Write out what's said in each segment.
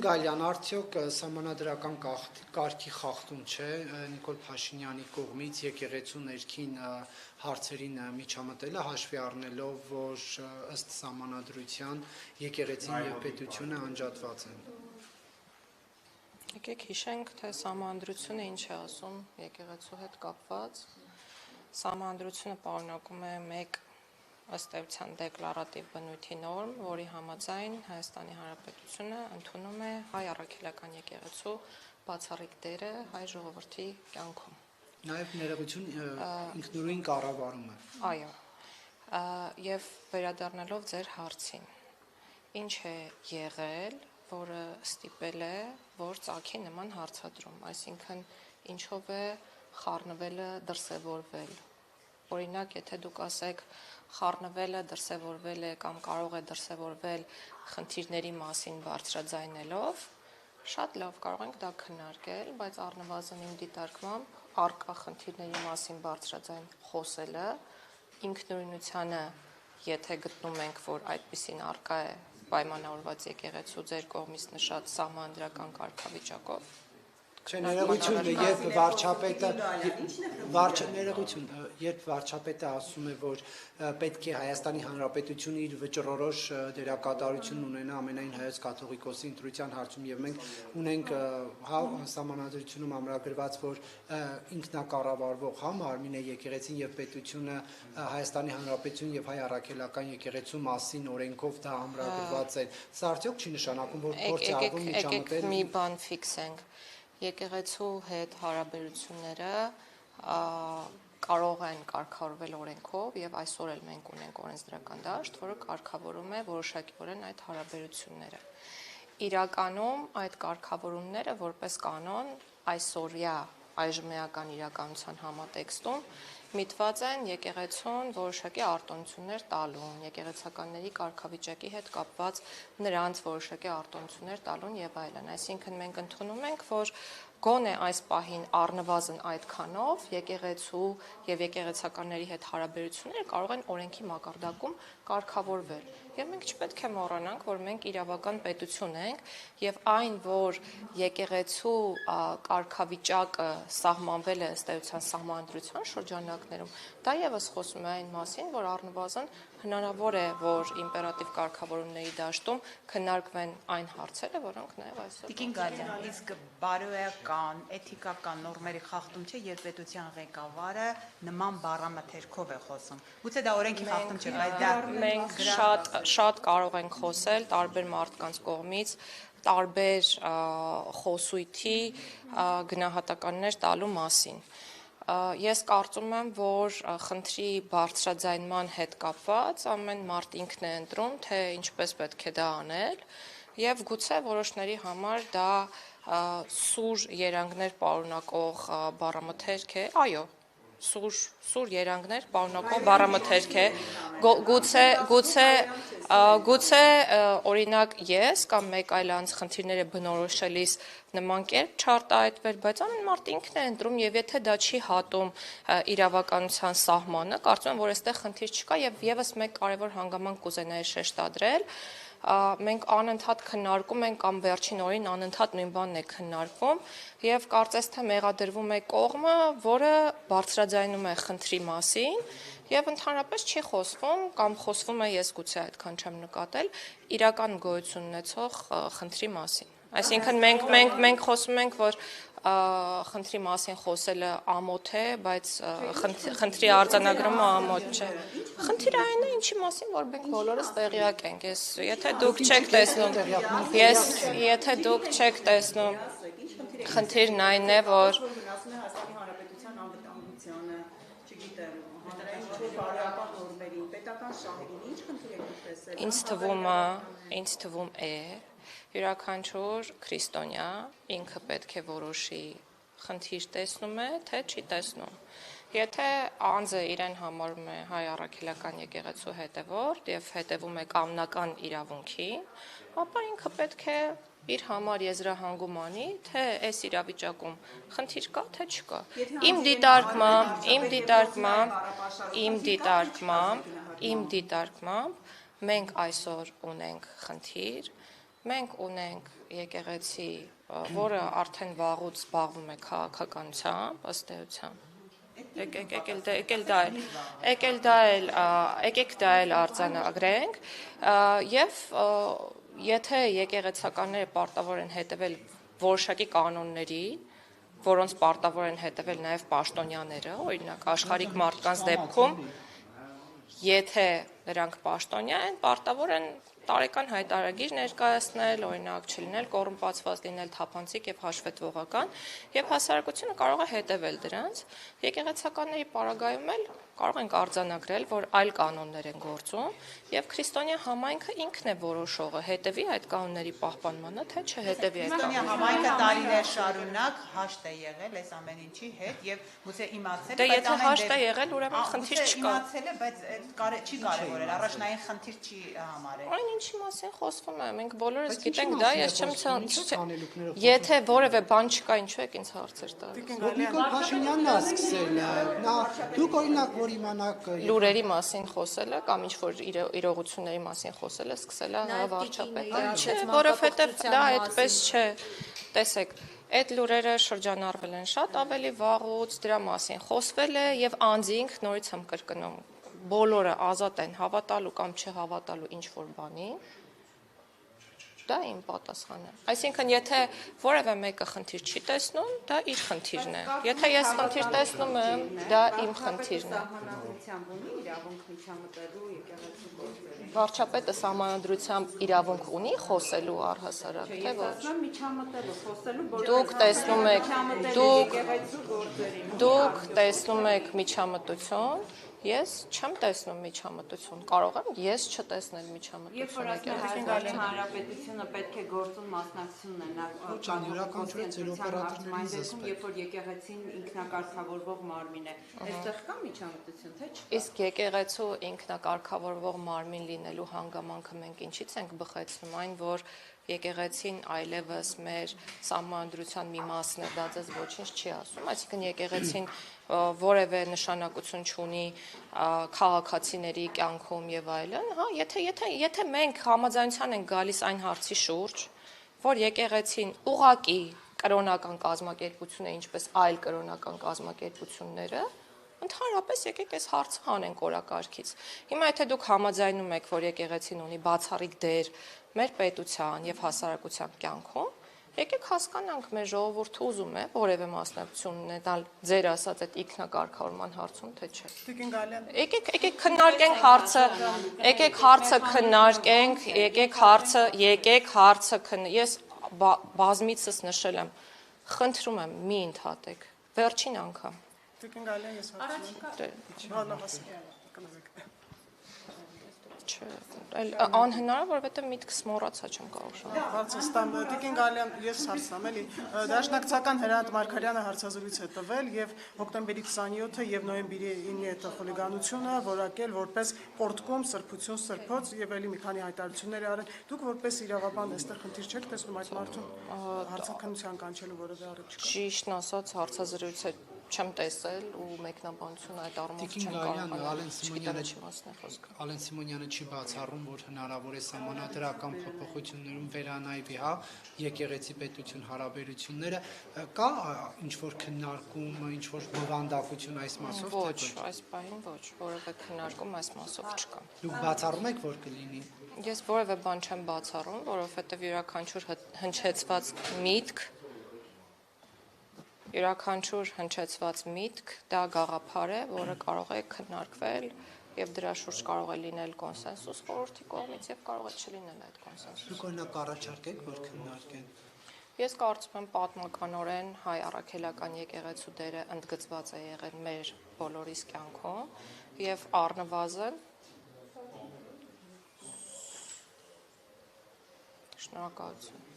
Գալյան, արդյոք սահմանադրական կարգի խախտում չէ Նիկոլ Փաշինյանի կողմից եկեղեցու ներքին հարցերին միջամտելը, հաշվի առնելով, որ ըստ սահմանադրության եկեղեցին եւ պետությունը անջատված են։ Եկեք հիշենք, թե սահմանադրությունը ինչ է ասում եկեղեցու հետ կապված։ Սահմանադրությունը պարունակում է մեկ ըստ էության դեկլարատիվ բնույթի նորմ, որի համաձայն Հայաստանի Հանրապետությունը ընդունում է հայ առաքելական եկեղեցու բացառիկ դերը հայ ժողովրդի կյանքում։ Նաև ներողություն ինքնուրույն կառավարումը։ Այո։ Եվ վերադառնալով ձեր հարցին, ինչ է եղել, որը ստիպել է, որ ծագի նման հարցադրում, այսինքն ինչով է խառնվելը դրսևորվել։ Օրինակ, եթե դուք ասեք խառնվելը դրսևորվել է կամ կարող է դրսևորվել խնդիրների մասին բարձրաձայնելով, շատ լավ կարող ենք դա քննարկել, բայց առնվազն իմ դիտարկմամբ առկա խնդիրների մասին բարձրաձայն խոսելը ինքնուրույնությանը, եթե գտնում ենք, որ այդպիսին առկա է պայմանավորված եկեղեցու ձեր կողմից նշած սահմանադրական կարգավիճակով, Չէ, ներողություն, երբ վարչապետը ասում է, որ պետք է Հայաստանի Հանրապետությունը իր վճռորոշ դերակատարություն ունենա ամենայն հայոց կաթողիկոսի ընտրության հարցում, եւ մենք ունենք սահմանադրությունում ամրագրված, որ ինքնակառավարվող Մարմին է եկեղեցին եւ պետությունը Հայաստանի Հանրապետություն եւ հայ առաքելական եկեղեցու մասին օրենքով դա ամրագրված է։ Սա արդյոք չի նշանակում, որ փորձ է արվում միջամտել։ Եկեք մի բան ֆիքսենք։ Եկեղեցու հետ հարաբերությունները կարող են կարգավորվել օրենքով եւ այսօր էլ մենք ունենք օրենսդրական դաշտ, որը կարգավորում է որոշակիորեն այդ հարաբերությունները։ Իրականում այդ կարգավորումները որպես կանոն այսօրյա այժմեական իրականության համատեքստում միտված են եկեղեցուն որոշակի արտոնություններ տալուն, եկեղեցականների կարգավիճակի հետ կապված նրանց որոշակի արտոնություններ տալուն եւ այլն։ Այսինքն մենք ընդունում ենք, որ գոնե այս պահին առնվազն այդքանով եկեղեցու եւ եկեղեցականների հետ հարաբերությունները կարող են օրենքի մակարդակում կարգավորվել։ Եվ մենք չպետք է մոռանանք, որ մենք իրավական պետություն ենք եւ այն, որ եկեղեցու կարգավիճակը սահմանվել է ըստ էության սահմանադրության շրջանակներում, դա եւս խոսում է այն մասին, որ առնվազն հնարավոր է, որ իմպերատիվ կարգավորումների դաշտում քննարկվեն այն հարցերը, որոնք նաեւ այսօր Տիկին Գալյան, իսկ բարոյական, էթիկական նորմերի խախտում չէ, երբ պետության ղեկավարը նման բառամթերքով է խոսում։ Գուցե դա օրենքի խախտում չէ, բայց դա մենք շատ կարող ենք խոսել տարբեր մարդկանց կողմից տարբեր խոսույթի գնահատականներ տալու մասին։ Ես կարծում եմ, որ խնդրի բարձրաձայնման հետ կապված ամեն մարդ ինքն է ընտրում, թե ինչպես պետք է դա անել, եւ գուցե որոշների համար դա սուր երանգներ պարունակող բառամթերք է, այո, սուր երանգներ պարունակող բառամթերք է, գուցե օրինակ ես կամ մեկ այլ անձ խնդիրները բնորոշելիս նման կերպ չարտահայտվել, բայց ամեն մարդ ինքն է ընտրում եւ եթե դա չի հատում իրավականության սահմանը, կարծում եմ, որ այստեղ խնդիր չկա եւ եւս մեկ կարեւոր հանգամանք կուզենայի շեշտադրել, մենք անընդհատ քննարկում ենք կամ վերջին օրին անընդհատ նույն բանն է քննարկվում եւ կարծես թե մեղադրվում է կողմը, որը բարձրաձայնում է խնդրի մասին եւ ընդհանրապես չի խոսվում կամ խոսվում է, ես գուցե այդքան չեմ նկատել, իրական գոյություն ունեցող խնդրի մասին։ Այսինքն մենք խոսում ենք, որ խնդրի մասին խոսելը ամոթ է, բայց խնդրի արձանագրումը ամոթ չէ։ Խնդիրը այն է, ինչի մասին, որ մենք բոլորս տեղյակ ենք։ Եթե դուք չեք տեսնում, խնդիրն այն է, որ ինձ թվում է յուրաքանչյուր քրիստոնյա ինքը պետք է որոշի խնդիր տեսնում է, թե չի տեսնում։ Եթե անձը իրեն համարում է հայ առաքելական եկեղեցու հետևորդ եւ հետևում է կամնական իրավունքին, ապա ինքը պետք է իր համար եզրահանգում անի, թե այս իրավիճակում խնդիր կա, թե չկա։ Իմ դիտարկմամբ մենք այսօր ունենք խնդիր, Մենք ունենք եկեղեցի, որը արդեն վաղուց զբաղվում է քաղաքականությամբ, ըստ էության։ Եկեք դա էլ արձանագրենք եւ եթե եկեղեցականները պարտավոր են հետևել որոշակի կանոնների, որոնց պարտավոր են հետևել նաև պաշտոնյաները, օրինակ աշխարհիկ մարդկանց դեպքում, եթե նրանք պաշտոնյա են, պարտավոր են տարեկան հայտարարագիր ներկայացնել, օրինակ չլինել կոռումպացված, լինել թափանցիկ եւ հաշվետվողական, եւ հասարակությունը կարող է հետևել դրանց։ Եկեղեցականների պարագայում էլ կարող ենք արձանագրել, որ այլ կանոններ են գործում, եւ քրիստոնյա համայնքը ինքն է որոշողը, հետևի այդ կանոնների պահպանմանը, թե չհետևի այդ Քրիստոնյա համայնքը տարիներ շարունակ հաշտ է եղել այս ամեն ինչի հետ եւ գուցե իմացել է, եթե հաշտ է եղել, ուրեմն խնդիր չկա։ Իմացել է, բայց չի կարևորել, առաջնային խնդիր չի համարել։ Այն ինչի մասին խոսվում է, մենք բոլորս գիտենք դա, ես չեմ եթե որևէ բան չկա, ինչու եք ինձ հարցեր տալիս։ Նիկոլ Փաշինյանն է սկսել, նա դուք օրինակ որ իմանաք լուրերի մասին խոսելը կամ ինչ որ իրողությունների մասին խոսելը սկսել է վարչապետը, չէ, որովհետև դա այդպես չէ։ Տեսեք, այդ լուրերը շրջանառվել են շատ ավելի վաղուց, դրա մասին խոսվել է եւ անձինք նորից եմ կրկնում, բոլորը ազատ են հավատալու կամ չհավատալու ինչ որ բանի։ Դա իմ պատասխանը։ Այսինքն, եթե որևէ մեկը խնդիր չի տեսնում, դա իր խնդիրն է։ Եթե ես խնդիր տեսնում եմ, դա իմ խնդիրն է։ Վարչապետը սահմանադրությամբ իրավունք ունի խոսելու առհասարակ, թե ոչ։ Դուք տեսնում եք միջամտություն, ես չեմ տեսնում միջամտություն, կարող եմ ես չտեսնել միջամտություն եկեղեցին։ Հանրապետությունը պետք է գործում մասնակցությունն է նա երբ որ եկեղեցին ինքնակարգավորվող մարմին է, այստեղ կա միջամտություն, թե չկա։ Իսկ եկեղեցու ինքնակարգավորվող մարմին լինելու հանգամանքը մենք ինչից ենք բխեցնում, այն որ եկեղեցին այլևս մեր սահմանադրության մի մասն է, դա ձեզ ոչինչ չի ասում, այսինքն եկեղեցին որևէ նշանակություն չունի քաղաքացիների կյանքում եւ այլն, հա, եթե մենք համաձայնության ենք գալիս այն հարցի շուրջ, որ եկեղեցին ուղակի կրոնական կազմակերպություն է, ինչպես այլ կրոնական կազմակերպությունները, ընդհանրապես եկեք այս հարցը հանենք օրակարգից։ Հիմա եթե դուք համաձայնում եք, որ եկեղեցին ունի բացառիկ դեր մեր պետության եւ հասարակության կյանքում, եկեք հասկանանք մեր ժողովուրդը ուզում է որևէ մասնակցություն ունենալ ձեր ասած այդ ինքնակարգավորման հարցում, թե չէ։ Եկեք քննարկենք հարցը, ես բազմիցս նշել եմ, խնդրում եմ մի ընդհատեք, վերջին անգամ։ Անհնար է, որովհետև միտքս մոռացա չեմ կարող։ Հարցը ստամ Տիկին Գալյան, ես հարցնամ էլի, Դաշնակցական Հրանտ Մարգարյանը հարցազրույց է տվել եւ հոկտեմբերի 27-ը եւ նոյեմբերի 9-ի այդ խուլիգանությունը որակել որպես պորտկոմ, սրբություն, սրբոց եւ էլի մի քանի հայտարարություններ արել։ Դուք որպես իրավաբան այստեղ խնդիր չեք տեսնում այդ մարդուն հարցականության կանչելու որևէ առիթ չկա։ Ճիշտն ասած, հարցազրույցը չեմ տեսել ու մեկնաբանություն այդ առումով չեմ կարող։ Ալեն Սիմոնյանը չի բացառում, որ հնարավոր է սահմանադրական փոփոխություններում վերանայվի, հա, եկեղեցի պետություն հարաբերությունները, կա ինչ որ քննարկում, ինչ որ բովանդակություն այս մասով, Ոչ, այս պահին ոչ, որևէ քննարկում այս մասով չկա։ Դուք բացառում եք, որ կլինի։ Ես որևէ բան չեմ բացառում, որովհետև յուրաքանչյուր հնչեցված միտք դա գաղափար է, որը կարող է քննարկվել եւ դրա շուրջ կարող է լինել կոնսենսուս խորհրդի կողմից եւ կարող է չլինել այդ կոնսենսուսը։ Դուք օրինակ առաջարկեք, որ քննարկեն։ Ես կարծում եմ պատմականորեն հայ առաքելական եկեղեցու դերը ընդգծված է եղել մեր բոլորիս կյանքում եւ առնվազն շնորհակալություն։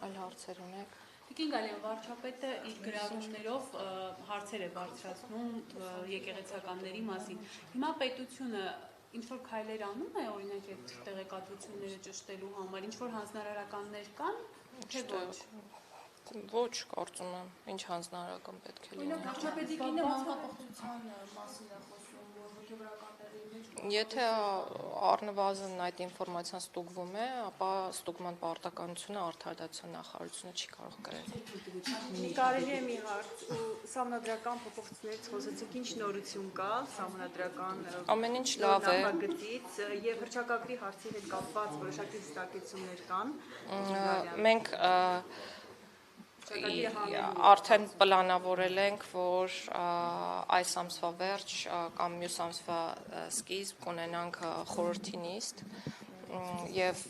Այլ հարցեր ունեք։ Տիկին Գալյան, վարչապետը իր գրառումներով հարցեր է բարձրացնում եկեղեցականների մասին։ Հիմա պետությունը ինչ-որ քայլեր անում է, օրինակ այդ տեղեկատվությունները ճշտելու համար, ինչ-որ հանձնարարականներ կան, թե ոչ։ Ոչ, կարծում եմ, ինչ հանձնարարական պետք է լինի։ Վարչապետի կինը մանկապարտության մասին է խոսում, որ հոգեվորականների մեջ Եթե առնվազն այդ ինֆորմացիան ստուգվում է, ապա ստուգման պարտականությունը արդարադատության նախարարությունը չի կարող կրել։ Կարելի է մի հարց ու սահմանադրական փոփոխություններից խոսեցիք, ինչ նորություն կա սահմանադրական Ամեն ինչ լավ է։ նախագծից եւ հռչակագրի հարցի հետ կապված որոշակի հստակեցումներ կան։ Մենք արդեն պլանավորել ենք, որ այս ամսվա վերջ կամ մյուս ամսվա սկիզբ կունենանք խորհրդի նիստ եւ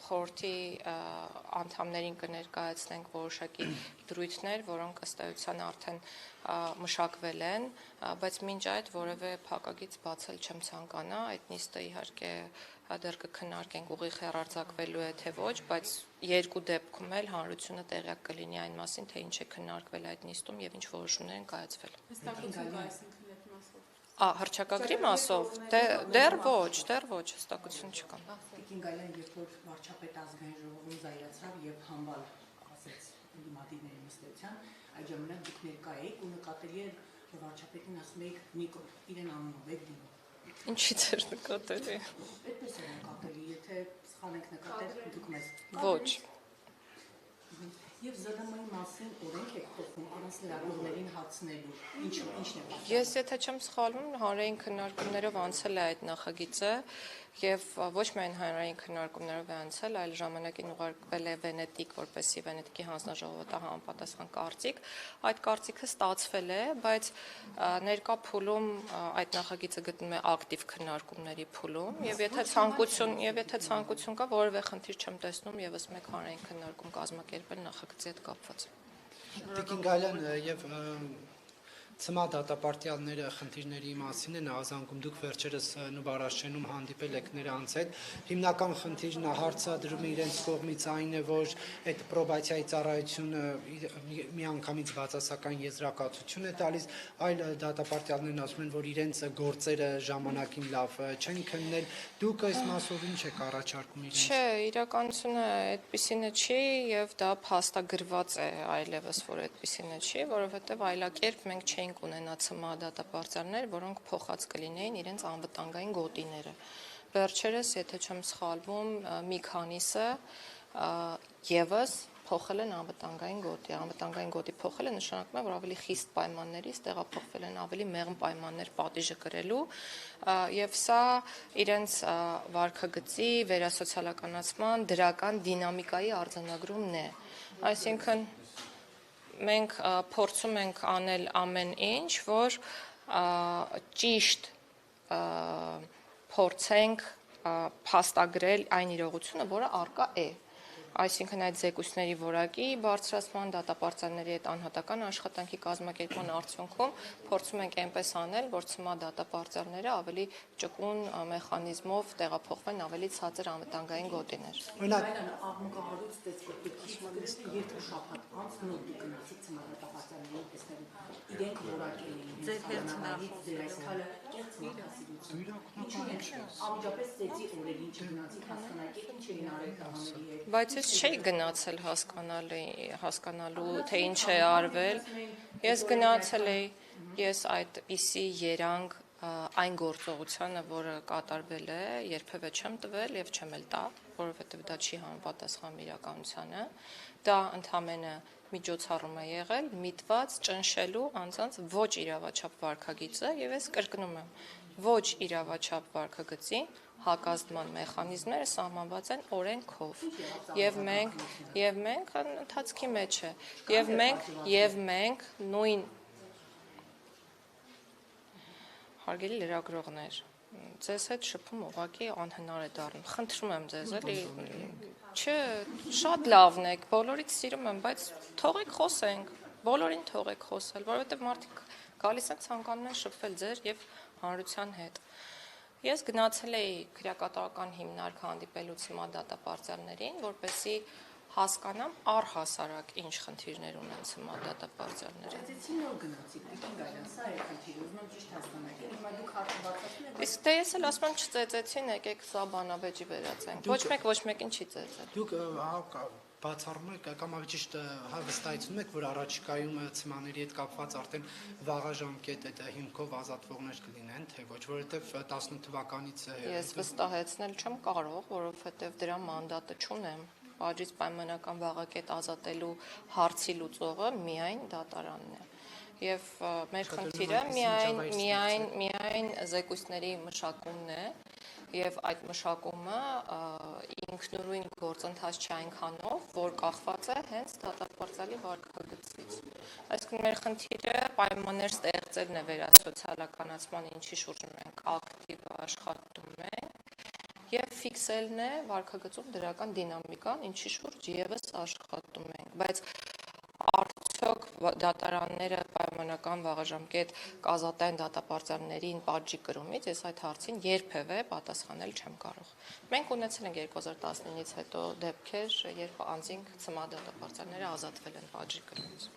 խորհրդի անդամներին կներկայացնենք որոշակի դրույթներ, որոնք ըստ էության արդեն մշակվել են, բայց մինչ այդ որևէ փակագիծ բացել չեմ ցանկանա, այդ նիստը իհարկե դեռ կքննարկենք ուղիղ հեռարձակվելու է թե ոչ, բայց երկու դեպքում էլ հանրությունը տեղյակ կլինի այն մասին, թե ինչ է քննարկվել այդ նիստում եւ ինչ որոշումներ են կայացվել։ Հստակություն կա այսինքն այդ մասով։ Հռչակագրի մասով դեռ ոչ, հստակություն չկա։ Տիկին Գալյան, երբ որ վարչապետ ազգային ժողովում զայրացավ եւ համբալ ասեց դիմադիրների նստության, այդ ժամանակ դուք ներկա եք ու նկատելի է, որ վարչապետին ասում եք Նիկոլ, իրեն անունով եք դիմում։ Ինչի՞ էր նկատելի։ Այդպես է նկատելի, եթե սխալ ենք նկատել, դուք մեզ։ Ոչ։ Եվ ԶԴՄ-ի մասին օրենք եք խոսում առանց լրագրողներին հարցնելու։ Ինչն է պատճառը։ Ես եթե չեմ սխալվում, հանրային քննարկումներով անցել է այդ նախագիծը եւ ոչ միայն հանրային քննարկումներով է անցել, այլ ժամանակին ուղարկվել է Վենետիկ, որպեսզի Վենետիկի հանձնաժողովը տա համապատասխան կարծիք։ Այդ կարծիքը ստացվել է, բայց ներկա փուլում այդ նախագիծը գտնվում է ակտիվ քննարկումների փուլում եւ եթե ցանկություն կա, որևէ խնդիր չեմ տեսնում եւս մեկ հանրային քննարկում կազմակերպել նախագծի հետ կապված։ Տիկին Գալյան եւ Ցմա դատապարտյալները խնդիրների մասին են ազանգում, դուք վերջերս Նուբարաշենում հանդիպել եք նրանց հետ։ Հիմնական խնդիրն է հարցադրում իրենց կողմից այն է, որ այդ պրոբացիայի ծառայությունը միանգամից բացասական եզրակացություն է տալիս, այլ դատապարտյալներն ասում են, որ իրենց գործերը ժամանակին լավ չեն քննել։ Դուք այս մասով ինչ եք առաջարկում իրենց։ Չէ, իրականությունը այդպիսինը չի եւ դա փաստագրված է այլևս, որ այդպիսինը չի, որովհետեւ այլակերպ մենք չենք ունենա ՑՄԱ դատապարտյալներ, որոնք փոխած կլինեին իրենց անվտանգային գոտիները։ Վերջերս, եթե չեմ սխալվում, մի քանիսը եւս փոխել են անվտանգային գոտի։ Անվտանգային գոտի փոխելը նշանակում է, որ ավելի խիստ պայմաններից տեղափոխվել են ավելի մեղմ պայմաններ պատիժը կրելու, եւ սա իրենց վարքագծի վերասոցիալականացման դրական դինամիկայի արձանագրումն է։ Այսինքն մենք փորձում ենք անել ամեն ինչ, որ ճիշտ փորձենք փաստագրել այն իրողությունը, որը առկա է։ Այսինքն այդ զեկույցների որակի բարձրացման, դատապարտյալների հետ անհատական աշխատանքի կազմակերպման արդյունքում փորձում ենք այնպես անել, որ ՑՄԱ դատապարտյալները ավելի ճկուն մեխանիզմով տեղափոխվեն ավելի ցածր անվտանգային գոտիներ։ Օրինակ աղմուկահարույց տեսկոտիկի երկու շաբաթ անց նոր դուք գնացիք ՑՄԱ դատապարտյալներին տեսնելու։ Իրենք որակել էին ձեր հերթնախոս ձեր այս քալը կեղծ նախասիրություն։ Ամջապես ծեծի օրերին չգնացիք հասկանալի, ինչ էին արել տղաների հետ։ Բայց ես չէի գնացել հասկանալու, թե ինչ է արվել։ Ես գնացել էի, ես այդպիսի երանգ այն գործողությանը, որը կատարվել է, երբևէ չեմ տվել եւ չեմ էլ տա, որովհետեւ դա չի համապատասխանում իրականությանը։ Դա ընդհանրապես միջոցառում է եղել միտված ճնշելու անձանց ոչ իրավաչափ վարքագիծը եւ ես կրկնում եմ, ոչ իրավաչափ վարքագծի հակազդման մեխանիզմները սահմանված են օրենքով եւ մենք ընթացքի մեջ է եւ մենք նույն հարգելի լրագրողներ ձեզ հետ շփում ուղղակի անհնար է դառնում խնդրում եմ ձեզ էլի չէ շատ լավն եք բոլորից սիրում եմ բայց թողեք խոսենք բոլորին թողեք խոսել որովհետեւ մարդիկ գալիս են ցանկանում են շփվել ձեր եւ հանրության հետ Ես գնացել էի քրեակատարական հիմնարկ հանդիպելու ՑՄԱ դատապարտյալներին, որպեսզի հասկանամ առհասարակ ինչ խնդիրներ ունեն ՑՄԱ դատապարտյալները։ Ծեծեցին նոր գնացիք, Տիկին Գալյան, սա է խնդիրը, ուզում եմ ճիշտ հասկանալ։ Հիմա դուք հարցը բացացնում եք։ Իսկ դե ես էլ ասում եմ չծեծեցին, եկեք սա բանավեճի վերածենք։ Ոչ մեկին չի ծեծել։ Դուք բացառում եք կամ ավելի ճիշտ վստահեցնում եք, որ առաջիկայում ցմաների հետ կապված արդեն վաղաժամկետ այդ հիմքով ազատվողներ կլինեն, թե ոչ, որովհետև 18 թվականից Ես վստահեցնել չեմ կարող, որովհետև դրա մանդատը չունեմ։ Բաժից պայմանական վաղակետ ազատելու հարցի լուծողը միայն դատարանն է։ Եվ մեր խնդիրը միայն զեկույցների մշակումն է, եւ այդ մշակումը ինքնուրույն գործընթաց չէ այնքանով, որ կախված է հենց դատապարտյալի վարքագծից։ Այսինքն մեր խնդիրը պայմաններ ստեղծելն է վերասոցիալականացման, ինչի շուրջ մենք ակտիվ աշխատում ենք, եւ ֆիքսելն է վարքագծում դրական դինամիկան, ինչի շուրջ եւս աշխատում ենք, բայց արդյոք դատարանները պայմանական վաղաժամկետ կազատեն դատապարտյալներին պատժի կրումից, ես այդ հարցին երբևէ պատասխանել չեմ կարող։ Մենք ունեցել ենք 2019-ից հետո դեպքեր, երբ անձինք ցմահ դատապարտյալները ազատվել են պատժի կրումից։